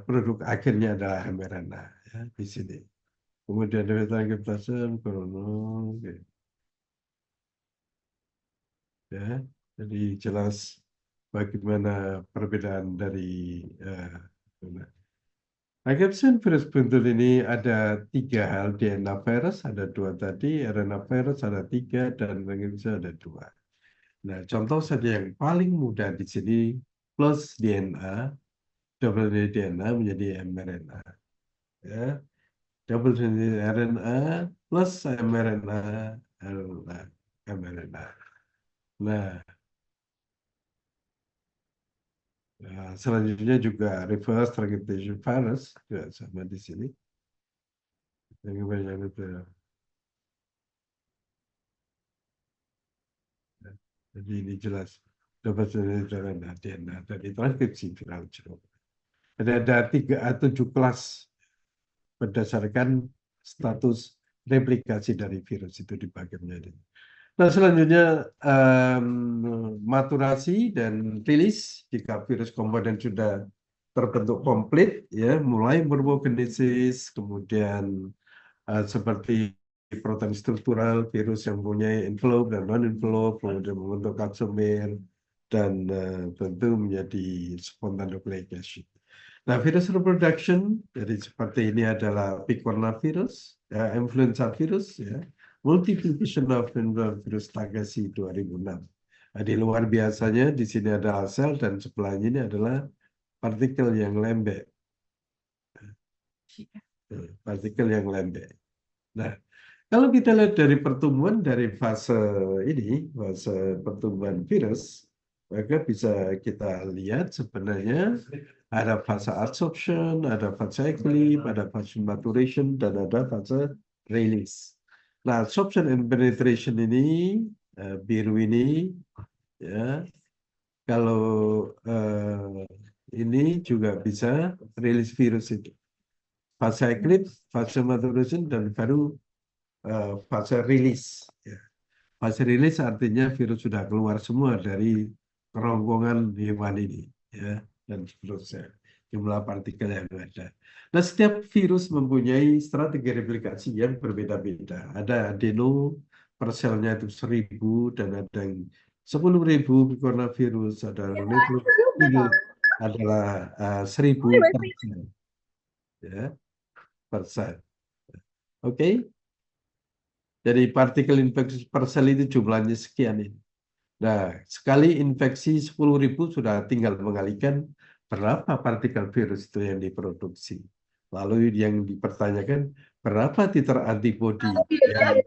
produk akhirnya adalah mRNA, ya, di sini. Kemudian ada transkriptase krono, ya. Jadi jelas bagaimana perbedaan dari transkripsi virus buntut ini ada 3 hal, DNA virus ada 2 tadi, RNA virus ada 3, dan transkripsi ada 2. Nah, contoh saja yang paling mudah di sini plus DNA, double DNA menjadi mRNA, ya. Double RNA plus mRNA, mRNA. Nah, selanjutnya juga reverse transcription virus juga sama di sini. Yang banyak itu. Jadi ini jelas double DNA dari transkripsi viral genome. Ada 3 atau 7 kelas berdasarkan status replikasi dari virus itu dibagi menjadi. Nah, selanjutnya maturasi dan rilis jika virus komponen sudah terbentuk komplit, ya, mulai morfogenesis, kemudian seperti protein struktural virus yang punya envelope dan non envelope, kemudian membentuk kapsomer dan tentu menjadi spontan nucleic acid. Nah, virus reproduction, jadi seperti ini adalah picorna virus, ya, influenza virus, ya, multiplication of virus Tagasi 2006. Jadi luar biasanya di sini ada sel dan sebelahnya ini adalah partikel yang lembek. Partikel yang lembek. Nah, kalau kita lihat dari pertumbuhan dari fase ini, fase pertumbuhan virus, maka bisa kita lihat sebenarnya ada fase adsorption, ada fase eclipse, ada fase maturation, dan ada fase release. Nah, adsorption and penetration ini, biru ini, ya, kalau ini juga bisa release virus itu. Fase eclipse, fase maturation, dan baru fase rilis. Ya. Fase rilis artinya virus sudah keluar semua dari kerongkongan hewan ini, ya, dan seterusnya. Jumlah partikel yang ada. Nah, setiap virus mempunyai strategi replikasi yang berbeda-beda. Ada adeno per selnya itu 1000 dan ada yang 10.000 coronavirus, ada nucleotide adalah 1000 per sel, ya, per sel. Oke. Jadi partikel infeksi per sel itu jumlahnya sekian ini. Nah, sekali infeksi 10.000 sudah tinggal mengalihkan berapa partikel virus itu yang diproduksi. Lalu yang dipertanyakan berapa titer antibodi yang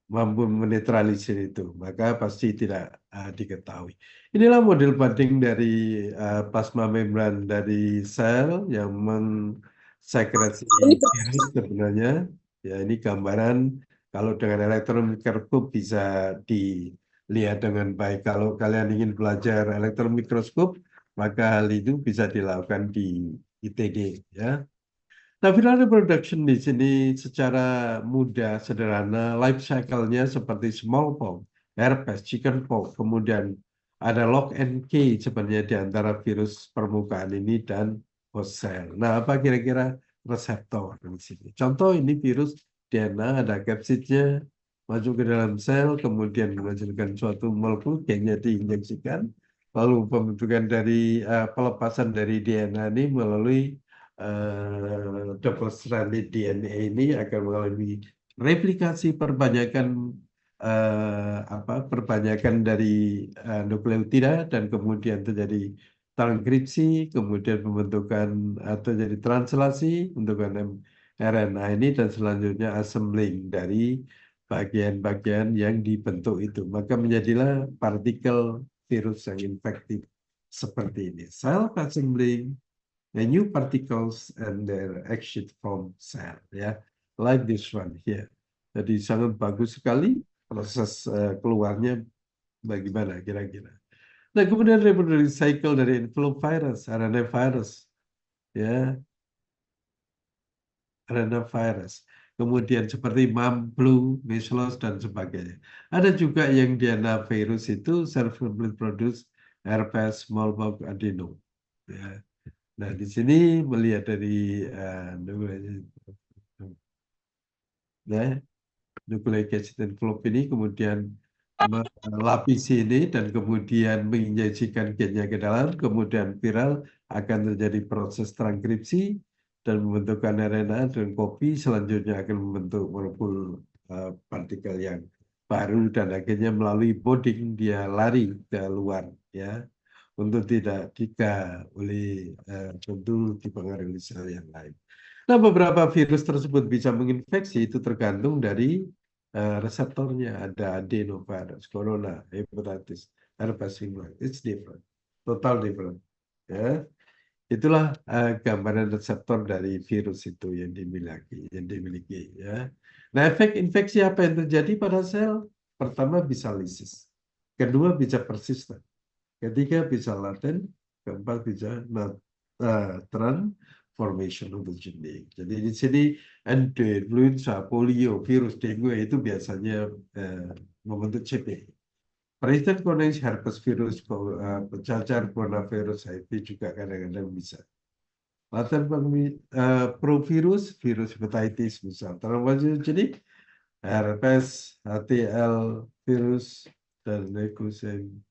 mampu menetralisir itu, maka pasti tidak diketahui. Inilah model banding dari plasma membran dari sel yang mensekresi virus sebenarnya. Ya, ini gambaran kalau dengan elektron mikroskop bisa dilihat dengan baik. Kalau kalian ingin belajar elektron mikroskop, maka hal itu bisa dilakukan di ITD, ya. Nah, viral reproduction di sini secara mudah, sederhana, life cycle-nya seperti smallpox, herpes, chickenpox, kemudian ada lock and key sebenarnya di antara virus permukaan ini dan host cell. Nah, apa kira-kira reseptor di sini? Contoh ini virus DNA, ada capsidnya, masuk ke dalam sel, kemudian menghasilkan suatu molekul, gennya diinjeksikan, lalu pembentukan dari pelepasan dari DNA ini melalui double stranded DNA ini akan mengalami replikasi perbanyakan dari nukleotida dan kemudian terjadi transkripsi, kemudian pembentukan atau jadi translasi pembentukan RNA ini dan selanjutnya assembling dari bagian-bagian yang dibentuk itu. Maka menjadilah partikel virus yang infektif seperti ini. Cell assembling the new particles and their exit from cell, ya, like this one here. Jadi sangat bagus sekali proses keluarnya bagaimana kira-kira. Nah, kemudian reproductive cycle dari envelope virus, RNA virus, ya, RNA virus. Kemudian seperti mumps, flu, measles dan sebagainya. Ada juga yang DNA virus itu self-reproduce herpes, smallpox, adeno, ya. Nah, di sini melihat dari nucleic acid envelope ini kemudian melapisi ini dan kemudian menginjeksikan gennya ke dalam, kemudian viral akan terjadi proses transkripsi dan membentukkan RNA dan kopi selanjutnya akan membentuk molekul partikel yang baru dan akhirnya melalui boarding dia lari ke luar, ya, untuk tidak oleh tentu dipengaruhi oleh sel yang lain. Nah, beberapa virus tersebut bisa menginfeksi itu tergantung dari reseptornya. Ada adenovirus, corona, hepatitis, herpes simplex. It's different, total different. Ya, itulah gambaran reseptor dari virus itu yang dimiliki. Ya. Nah, efek infeksi apa yang terjadi pada sel? Pertama bisa lisis, kedua bisa persisten. Ketiga bisa laten, keempat bisa transformation genetik. Jadi di sini influenza, polio, virus dengue itu biasanya membentuk CP. Presiden chronic herpes virus, cacar coronavirus HIV juga kadang-kadang bisa. Laten provirus, virus hepatitis misal. Jadi herpes, HTL, virus dan leukosen.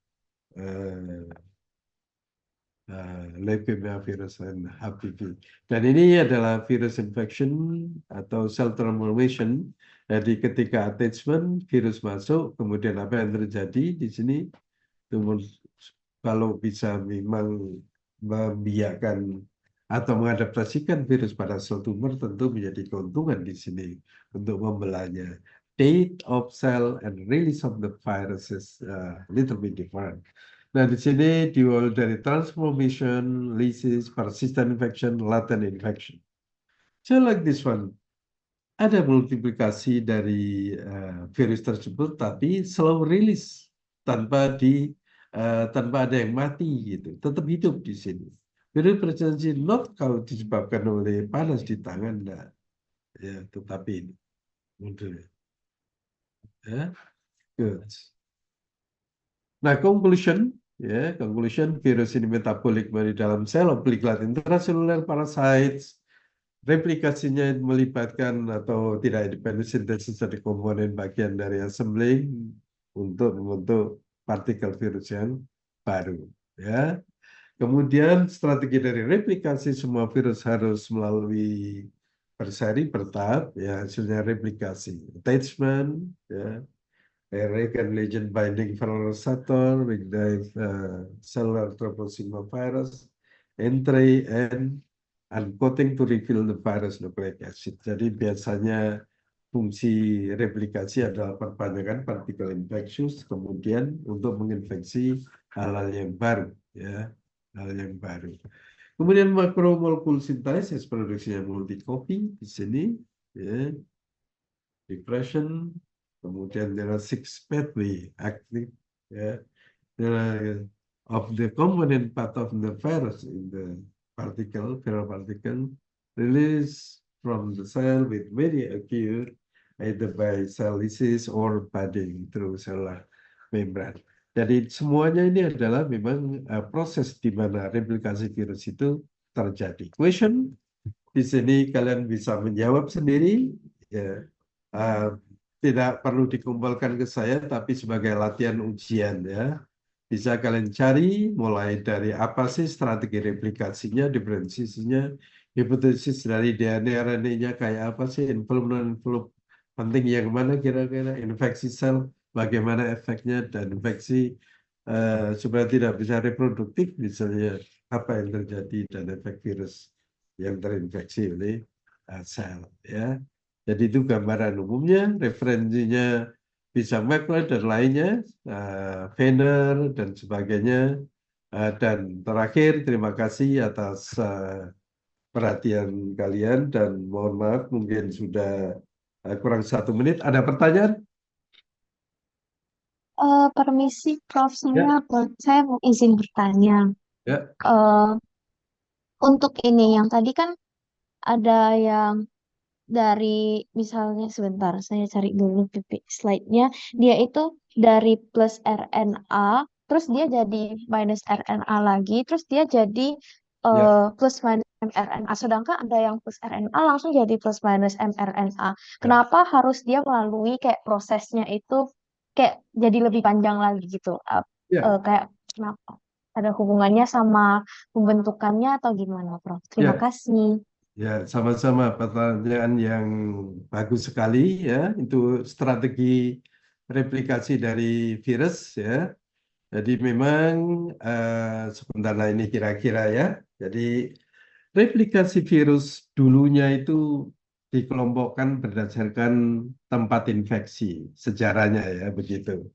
Leukemia virus dan HPV. Dan ini adalah virus infection atau cell transformation. Jadi ketika attachment virus masuk, kemudian apa yang terjadi di sini? Kalau bisa memang membiarkan atau mengadaptasikan virus pada sel tumor tentu menjadi keuntungan di sini untuk membelahnya. Date of cell and release of the virus is little bit different. Nah, di sini diawali dari transformation, lysis, persistent infection, latent infection. So like this one, ada multiplikasi dari virus tersebut, tapi slow release tanpa ada yang mati gitu, tetap hidup di sini. Virus presence not kalau disebabkan oleh panas di tangan, nah, ya, tetapi ini. Model. Ya, good. Nah, conclusion virus ini metabolik di dalam sel obligat intraseluler parasites. Replikasinya melibatkan atau tidak independen sintesis dari komponen bagian dari assembling untuk membentuk partikel virus yang baru. Ya. Kemudian strategi dari replikasi semua virus harus melalui berseri bertahap, ya hasilnya replikasi, attachment, ya, Reagan legend binding viral receptor with the cellular troposigma virus, entry and uncoating to reveal the virus nucleic acid. Jadi biasanya fungsi replikasi adalah perpanjangan partikel infeksius, kemudian untuk menginfeksi hal-hal yang baru, ya, hal yang baru. Kemudian macromolekul sintesis produksinya multi copy di sini, ya, depression. Kemudian there are 6 pathway active, ya, there are of the component part of the virus in the particle, viral particle, released from the cell with very acute, either by cell lysis or budding through cellular membrane. Jadi semuanya ini adalah memang proses di mana replikasi virus itu terjadi. Question, di sini kalian bisa menjawab sendiri, ya. Tidak perlu dikumpulkan ke saya, tapi sebagai latihan ujian, ya. Bisa kalian cari mulai dari apa sih strategi replikasinya, diferensiasinya, hipotesis dari DNA RNA-nya kayak apa sih, envelope non-envelope penting yang mana kira-kira, infeksi sel, bagaimana efeknya, dan infeksi supaya tidak bisa reproduktif, misalnya apa yang terjadi dan efek virus yang terinfeksi oleh sel, ya. Jadi itu gambaran umumnya, referensinya bisa Macleod dan lainnya, Venner dan sebagainya. Dan terakhir, terima kasih atas perhatian kalian dan mohon maaf mungkin sudah kurang 1 menit. Ada pertanyaan? Permisi, Prof. Ya, Saya mau izin bertanya. ya, Untuk ini yang tadi kan ada yang dari misalnya sebentar, saya cari dulu slide-nya. Dia itu dari plus RNA, terus dia jadi minus RNA lagi, terus dia jadi ya, plus minus mRNA. Sedangkan ada yang plus RNA langsung jadi plus minus mRNA. ya, Kenapa harus dia melalui kayak prosesnya itu kayak jadi lebih panjang lagi gitu? ya, Kayak kenapa? Ada hubungannya sama pembentukannya atau gimana, Prof? Terima ya. kasih. Ya, sama-sama pertanyaan yang bagus sekali, ya. Itu strategi replikasi dari virus, ya. Jadi memang sebentar ini kira-kira, ya. Jadi replikasi virus dulunya itu dikelompokkan berdasarkan tempat infeksi, sejarahnya, ya, begitu.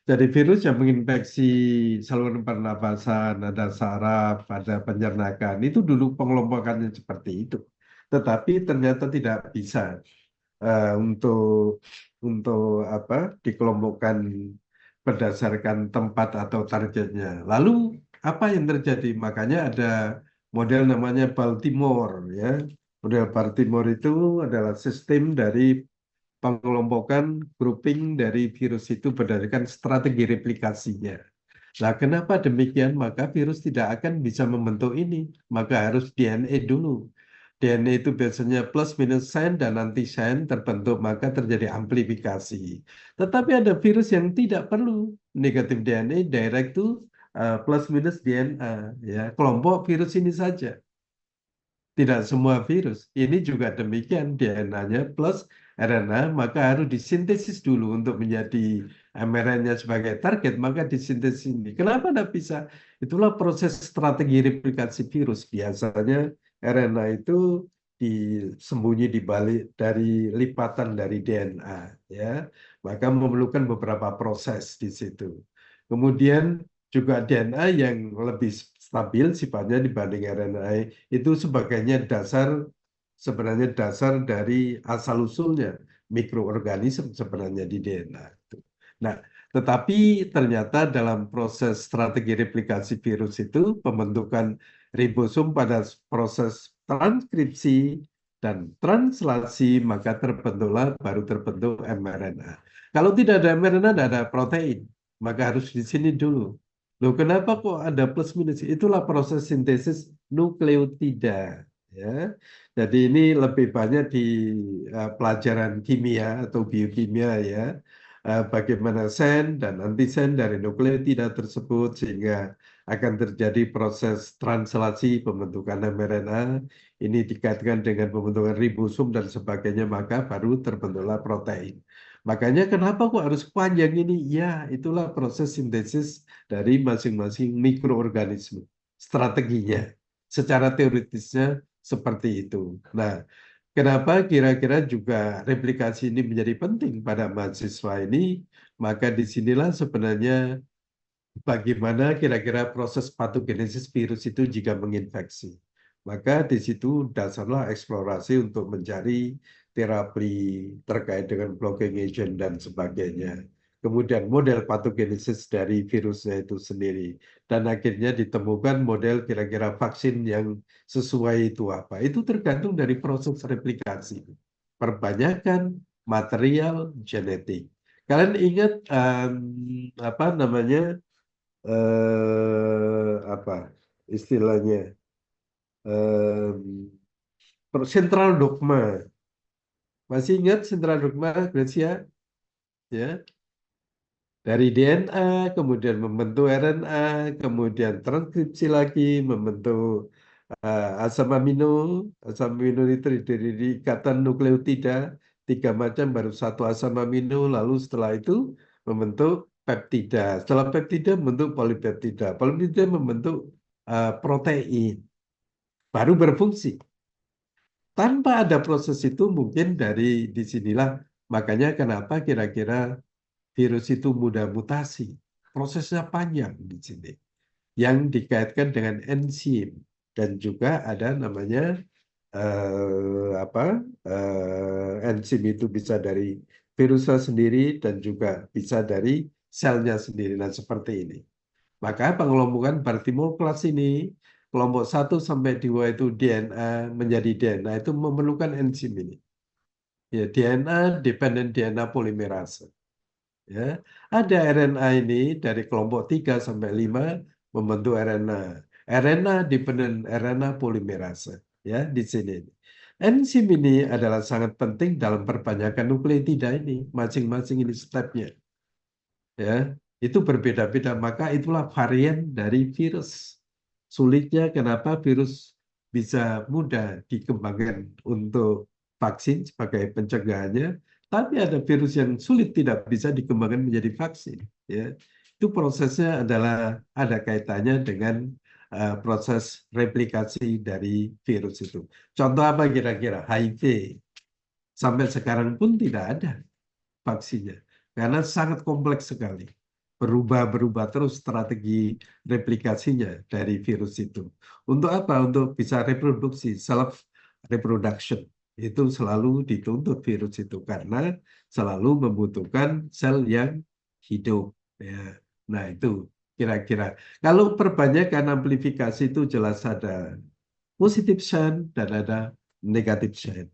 Jadi virus yang menginfeksi saluran pernapasan, ada saraf, ada pencernakan, itu dulu pengelompokannya seperti itu. Tetapi ternyata tidak bisa untuk apa dikelompokkan berdasarkan tempat atau targetnya. Lalu apa yang terjadi? Makanya ada model namanya Baltimore, ya. Model Baltimore itu adalah sistem dari pengelompokan grouping dari virus itu berdasarkan strategi replikasinya. Nah, kenapa demikian? Maka virus tidak akan bisa membentuk ini. Maka harus DNA dulu. DNA itu biasanya plus minus sign dan anti sign terbentuk, maka terjadi amplifikasi. Tetapi ada virus yang tidak perlu negatif DNA, direct to plus minus DNA. Ya, kelompok virus ini saja. Tidak semua virus. Ini juga demikian, DNA-nya plus RNA, maka harus disintesis dulu untuk menjadi mRNA sebagai target, maka disintesis ini. Kenapa tidak bisa? Itulah proses strategi replikasi virus. Biasanya RNA itu disembunyi di balik dari lipatan dari DNA, ya. Maka memerlukan beberapa proses di situ. Kemudian juga DNA yang lebih stabil sifatnya dibanding RNA itu sebenarnya dasar dari asal-usulnya mikroorganisme sebenarnya di DNA. Nah, tetapi ternyata dalam proses strategi replikasi virus itu pembentukan ribosom pada proses transkripsi dan translasi, maka baru terbentuk mRNA. Kalau tidak ada mRNA, tidak ada protein, maka harus di sini dulu. Loh, kenapa kok ada plus minus? Itulah proses sintesis nukleotida. Ya, jadi ini lebih banyak di pelajaran kimia atau biokimia ya. Bagaimana sen dan antisen dari nukleotida tersebut sehingga akan terjadi proses translasi pembentukan mRNA. Ini dikaitkan dengan pembentukan ribosom dan sebagainya, maka baru terbentuklah protein. Makanya kenapa kok harus panjang ini? Ya, itulah proses sintesis dari masing-masing mikroorganisme. Strateginya, secara teoritisnya seperti itu. Nah, kenapa kira-kira juga replikasi ini menjadi penting pada mahasiswa ini? Maka disinilah sebenarnya bagaimana kira-kira proses patogenesis virus itu jika menginfeksi. Maka di situ dasarlah eksplorasi untuk mencari terapi terkait dengan blocking agent dan sebagainya. Kemudian model patogenesis dari virusnya itu sendiri. Dan akhirnya ditemukan model kira-kira vaksin yang sesuai itu apa. Itu tergantung dari proses replikasi. Perbanyakan material genetik. Kalian ingat apa namanya apa istilahnya central dogma. Masih ingat central dogma Gracia? Ya, dari DNA kemudian membentuk RNA, kemudian transkripsi lagi membentuk asam amino itu dari ikatan nukleotida 3 macam baru 1 asam amino, lalu setelah itu membentuk peptida, setelah peptida membentuk polipeptida, polipeptida membentuk protein baru berfungsi. Tanpa ada proses itu mungkin dari disinilah makanya kenapa kira-kira virus itu mudah mutasi, prosesnya panjang di sini yang dikaitkan dengan enzim dan juga ada namanya enzim itu bisa dari virusnya sendiri dan juga bisa dari selnya sendiri. Nah, seperti ini. Maka pengelompokan Bartimol kelas ini kelompok 1 sampai 2 itu DNA menjadi DNA itu memerlukan enzim ini. Ya, DNA dependent DNA polimerase. Ya, ada RNA ini dari kelompok 3 sampai 5 membentuk RNA. RNA dependent RNA polimerase. Ya, di sini. Enzim ini adalah sangat penting dalam perbanyakan nukleotida ini. Masing-masing ini stepnya. Ya, itu berbeda-beda. Maka itulah varian dari virus. Sulitnya kenapa virus bisa mudah dikembangkan untuk vaksin sebagai pencegahannya, tapi ada virus yang sulit tidak bisa dikembangkan menjadi vaksin. Ya, itu prosesnya adalah ada kaitannya dengan proses replikasi dari virus itu. Contoh apa kira-kira? HIV. Sampai sekarang pun tidak ada vaksinnya karena sangat kompleks sekali. Berubah-berubah terus strategi replikasinya dari virus itu. Untuk apa? Untuk bisa reproduksi, self reproduction. Itu selalu dituntut virus itu karena selalu membutuhkan sel yang hidup. Ya. Nah, itu kira-kira. Kalau perbanyakan amplifikasi itu jelas ada positif chain dan ada negatif chain.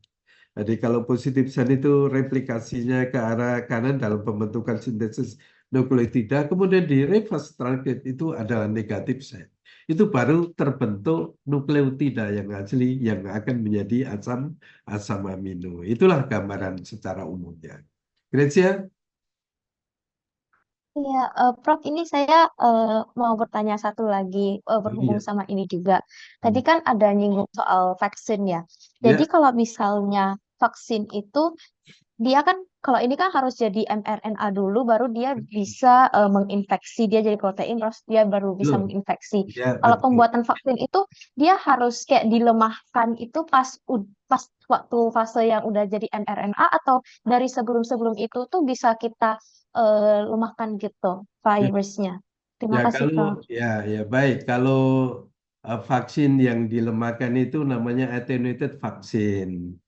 Jadi kalau positif chain itu replikasinya ke arah kanan dalam pembentukan sintesis nukleotida, kemudian di reverse transcript itu adalah negatif chain. Itu baru terbentuk nukleotida yang asli yang akan menjadi asam amino. Itulah gambaran secara umumnya. Gracia? Iya, Prof, ini saya mau bertanya satu lagi berhubung Iya. sama ini juga. Tadi kan ada nyinggung soal vaksin ya. Jadi Ya, kalau misalnya vaksin itu dia kan kalau ini kan harus jadi mRNA dulu baru dia bisa menginfeksi, dia jadi protein terus dia baru bisa betul. menginfeksi. Ya, Kalau betul. pembuatan vaksin itu dia harus kayak dilemahkan itu pas waktu fase yang udah jadi mRNA atau dari sebelum-sebelum itu tuh bisa kita lemahkan gitu virusnya. Terima Ya kasih, kalau Prof. ya baik kalau vaksin yang dilemahkan itu namanya attenuated vaksin.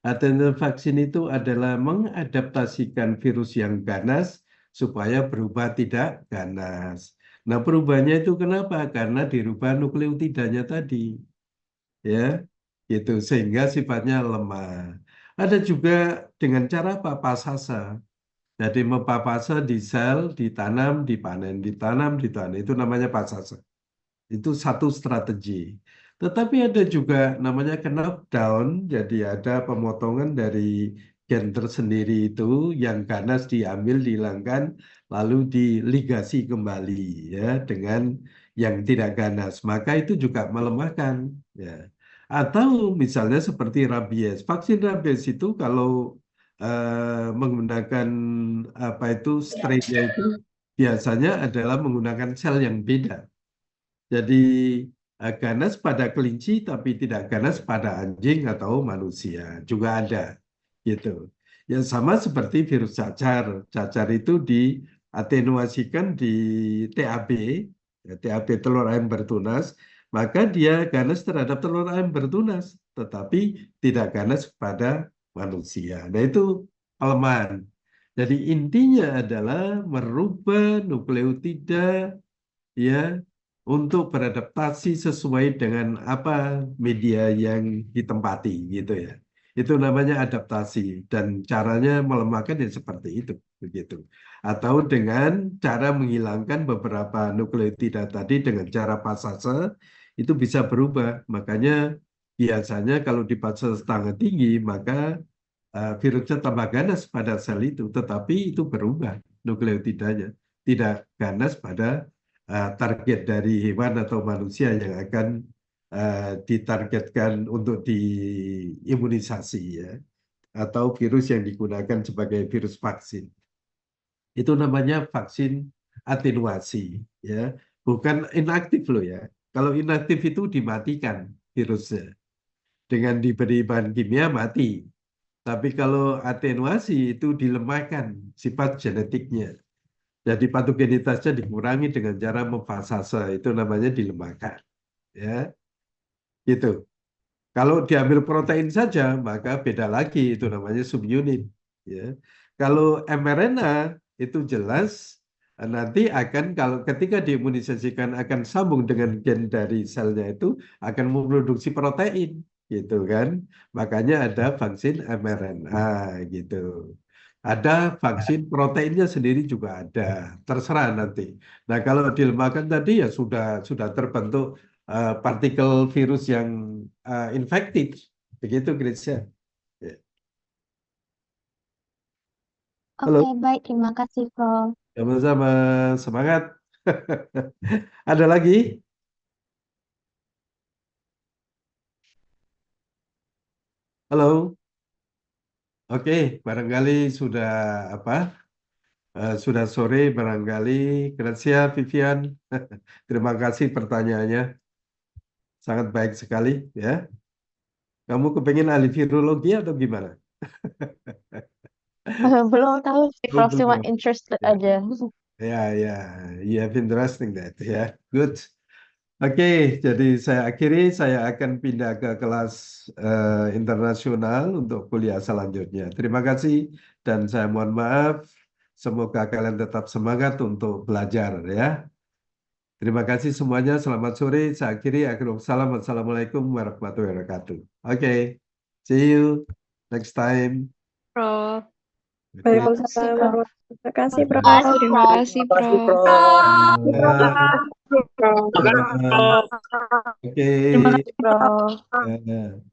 Attenuated vaksin itu adalah mengadaptasikan virus yang ganas supaya berubah tidak ganas. Nah, perubahannya itu kenapa? Karena dirubah nukleotidanya tadi. Ya. gitu, sehingga sifatnya lemah. Ada juga dengan cara papasasa. Jadi mempapasa di sel, ditanam, dipanen, itu namanya pasasa. Itu satu strategi. Tetapi ada juga namanya knockdown, jadi ada pemotongan dari gen tersendiri itu yang ganas diambil, dihilangkan, lalu diligasi kembali ya dengan yang tidak ganas. Maka itu juga melemahkan ya. Atau misalnya seperti rabies. Vaksin rabies itu kalau menggunakan apa itu strainnya itu biasanya adalah menggunakan sel yang beda. Jadi ganas pada kelinci tapi tidak ganas pada anjing atau manusia juga ada gitu. Yang sama seperti virus cacar. Cacar itu diatenuasikan di TAB, ya, TAB telur ayam bertunas, maka dia ganas terhadap telur ayam bertunas, tetapi tidak ganas pada manusia. Nah itu kelemahan. Jadi intinya adalah merubah nukleotida ya untuk beradaptasi sesuai dengan apa media yang ditempati gitu ya. Itu namanya adaptasi dan caranya melemahkan yang seperti itu begitu. Atau dengan cara menghilangkan beberapa nukleotida tadi dengan cara pasase itu bisa berubah. Makanya biasanya kalau dipasang setengah tinggi maka virusnya tambah ganas pada sel itu, tetapi itu berubah nukleotidanya, tidak ganas pada target dari hewan atau manusia yang akan ditargetkan untuk diimunisasi ya, atau virus yang digunakan sebagai virus vaksin. Itu namanya vaksin atenuasi ya, bukan inaktif loh ya. Kalau inaktif itu dimatikan virusnya dengan diberi bahan kimia mati. Tapi kalau atenuasi itu dilemahkan sifat genetiknya. Jadi patogenitasnya dikurangi dengan cara memfasase, itu namanya dilemahkan. Ya, gitu. Kalau diambil protein saja, maka beda lagi, itu namanya subunit. Ya. Kalau mRNA itu jelas nanti akan kalau ketika diimunisasikan akan sambung dengan gen dari selnya itu akan memproduksi protein, gitu kan? Makanya ada vaksin mRNA, gitu. Ada vaksin proteinnya sendiri juga ada, terserah nanti. Nah kalau dilemahkan tadi ya sudah terbentuk partikel virus yang infektif, begitu Gracia. Ya. Halo, Oke, baik. Terima kasih, Prof. sama-sama, semangat. Ada lagi? Halo, oke, barangkali sudah apa? Sudah sore barangkali. Gracia, Vivian, terima kasih pertanyaannya, sangat baik sekali ya. Kamu kepengen ahli virologi atau gimana? Belum tahu sih, Oh, Prof. Cuma belum. interested Ya, aja. ya, you have interesting that ya. Good. Oke, jadi saya akhiri, saya akan pindah ke kelas internasional untuk kuliah selanjutnya. Terima kasih dan saya mohon maaf. Semoga kalian tetap semangat untuk belajar ya. Terima kasih semuanya. Selamat sore. Saya akhiri. Salam. Wassalamualaikum warahmatullahi wabarakatuh. Oke, see you next time. Prof. Oke. Terima kasih, Terima kasih, Prof. Prof. Terima kasih, Terima kasih, Prof. Prof. Oke. Terima kasih, Prof. Ya.